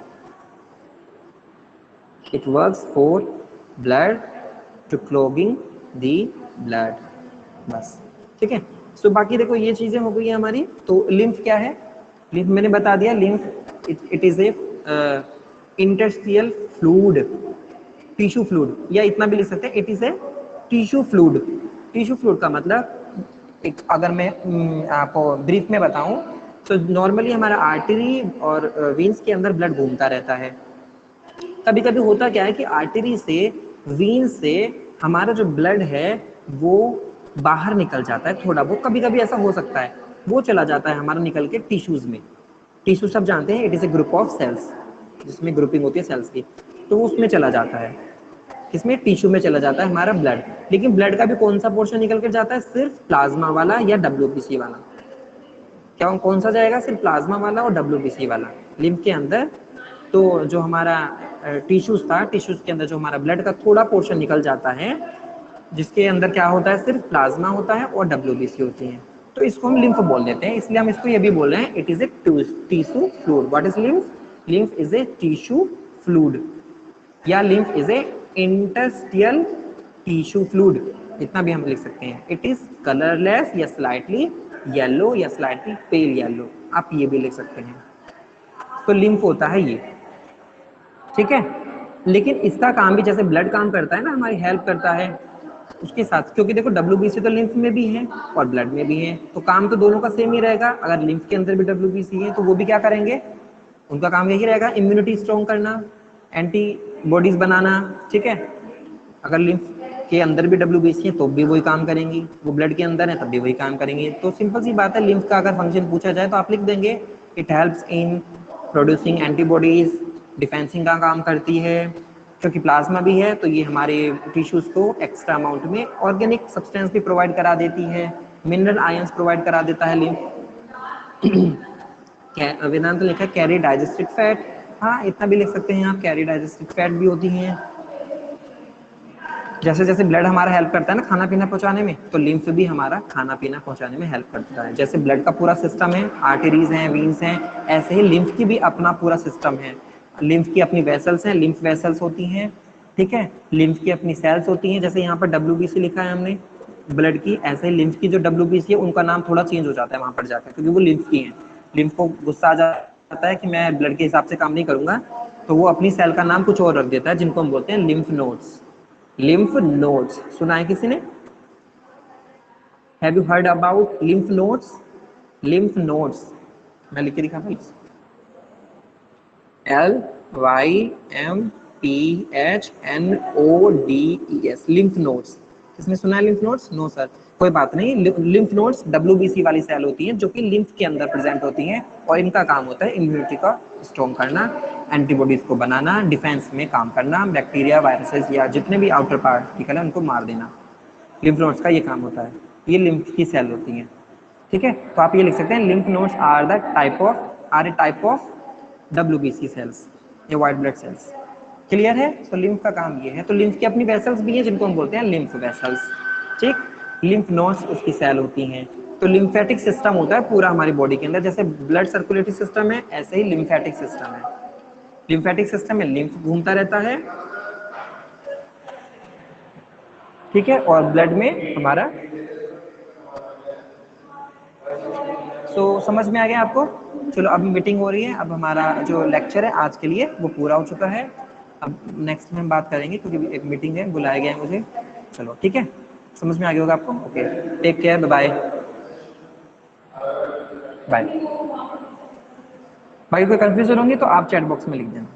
Speaker 1: It works for blood to clogging the blood, बस, ठीक है। सो बाकी देखो ये चीजें हो गई है हमारी। तो लिम्फ क्या है, लिम्फ मैंने बता दिया, lymph it is a interstitial fluid, tissue fluid, या इतना भी लिख सकते हैं, it is a tissue fluid. Tissue fluid का मतलब, एक अगर मैं आपको ब्रीफ में बताऊं, तो नॉर्मली हमारा आर्टरी और वेन्स के अंदर ब्लड घूमता रहता है। कभी कभी होता क्या है कि आर्टरी से, वीन से हमारा जो ब्लड है वो बाहर निकल जाता है थोड़ा बहुत, कभी कभी ऐसा हो सकता है, वो चला जाता है हमारा निकल के टिश्यूज में। टिश्यू सब जानते हैं, it is a group of cells, जिसमें ग्रुपिंग होती है सेल्स की, तो उसमें चला जाता है, किसमें, टिश्यू में चला जाता है हमारा ब्लड। लेकिन ब्लड का भी कौन सा पोर्शन निकल के जाता है, सिर्फ प्लाज्मा वाला या डब्ल्यूबीसी वाला। क्या कौन सा जाएगा, सिर्फ प्लाज्मा वाला और डब्ल्यूबीसी वाला लिम्फ के अंदर। तो जो हमारा टिश्यूज था, टिश्यूज के अंदर जो हमारा ब्लड का थोड़ा पोर्शन निकल जाता है, जिसके अंदर क्या होता है, सिर्फ प्लाज्मा होता है और डब्ल्यूबीसी होती है, तो इसको हम लिम्फ बोल देते हैं। इसलिए हम इसको ये भी बोल रहे हैं, it is a tissue fluid. What is lymph, lymph is a tissue fluid, या lymph is a interstitial tissue fluid, इतना भी हम लिख सकते हैं। इट इज कलरलेस या स्लाइटली येलो या स्लाइटली पेल येलो, आप ये भी लिख सकते हैं। तो लिम्फ होता है ये, ठीक है। लेकिन इसका काम भी जैसे ब्लड काम करता है ना, हमारी हेल्प करता है उसके साथ, क्योंकि देखो डब्ल्यूबीसी तो लिम्फ में भी है और ब्लड में भी है, तो काम तो दोनों का सेम ही रहेगा। अगर लिम्फ के अंदर भी डब्ल्यूबीसी है तो वो भी क्या करेंगे, उनका काम यही रहेगा, इम्यूनिटी स्ट्रॉन्ग करना, एंटी बॉडीज बनाना, ठीक है। अगर लिम्फ के अंदर भी डब्ल्यूबीसी है तो भी वही काम करेंगी, वो ब्लड के अंदर है तब भी वही काम करेंगे। तो सिंपल सी बात है, लिम्फ का अगर फंक्शन पूछा जाए तो आप लिख देंगे, it helps in producing antibodies, defencing का काम करती है, क्योंकि प्लाज्मा भी है तो ये हमारे टिश्यूज को एक्स्ट्रा अमाउंट में ऑर्गेनिक सब्सटेंस भी प्रोवाइड करा देती है, मिनरल आयंस प्रोवाइड करा देता है लिम्फ। वेदांत लिखा है कैरी डाइजेस्टिक फैट, हाँ इतना भी लिख सकते हैं आप, कैरी डाइजेस्टिक फैट भी होती हैं। जैसे जैसे ब्लड हमारा हेल्प करता है ना खाना पीना पहुंचाने में, तो लिम्फ भी हमारा खाना पीना पहुंचाने में हेल्प करता है। जैसे ब्लड का पूरा सिस्टम है, आर्टरीज हैं, वीन्स हैं, ऐसे ही लिम्फ की भी अपना पूरा सिस्टम है। लिम्फ की अपनी वेसल्स हैं, लिम्फ वेसल्स होती हैं, ठीक है। लिम्फ की अपनी सेल्स होती हैं, जैसे यहाँ पर डब्ल्यूबीसी लिखा है हमने ब्लड की, ऐसे ही लिम्फ की जो डब्ल्यूबीसी है उनका नाम थोड़ा चेंज हो जाता है वहां पर जाकर, क्योंकि वो लिम्फ की है। लिम्फ को गुस्सा आ जाता है कि मैं ब्लड के हिसाब से काम नहीं करूंगा, तो वो अपनी सेल का नाम कुछ और रख देता है, जिनको हम बोलते हैं लिम्फ नोड्स। लिम्फ नोड्स सुना है किसी ने, have you heard about lymph nodes, lymph nodes, मैं लिख के दिखा please, LYMF LYMPHNODES, lymph nodes. किसने सुना है लिम्फ नोड्स? नो सर, कोई बात नहीं। लिम्फ नोड्स WBC वाली सेल होती हैं जो कि लिम्फ के अंदर प्रेजेंट होती हैं और इनका काम होता है इम्यूनिटी का स्ट्रॉन्ग करना, एंटीबॉडीज को बनाना, डिफेंस में काम करना, बैक्टीरिया वायरसेस या जितने भी आउटर पार्टिकल है उनको मार देना। लिम्फ नोड्स का ये काम होता है, ये लिम्फ की सेल होती हैं। ठीक है, तो आप ये लिख सकते हैं lymph nodes are the type of WBC cells या व्हाइट ब्लड सेल्स। क्लियर है? तो लिम्फ का काम ये है। तो लिम्फ की अपनी वेसल्स भी हैं जिनको हम बोलते हैं लिम्फ वेसल्स। ठीक, लिम्फ नोड्स उसकी सेल होती हैं। तो लिम्फेटिक सिस्टम होता है पूरा हमारी बॉडी के अंदर, जैसे ब्लड सर्कुलेटरी सिस्टम है ऐसे ही लिम्फेटिक सिस्टम है। लिम्फेटिक सिस्टम में लिम्फ घूमता रहता है, ठीक है, और ब्लड में हमारा। समझ में आ गया आपको? चलो, अब मीटिंग हो रही है, अब हमारा जो लेक्चर है आज के लिए वो पूरा हो चुका है। अब नेक्स्ट में हम बात करेंगे क्योंकि एक मीटिंग है, बुलाया गया है मुझे। चलो ठीक है, समझ में आ गया होगा आपको? Okay, take care, bye bye. भाई कोई कंफ्यूजन होंगी तो आप चैट बॉक्स में लिख देना।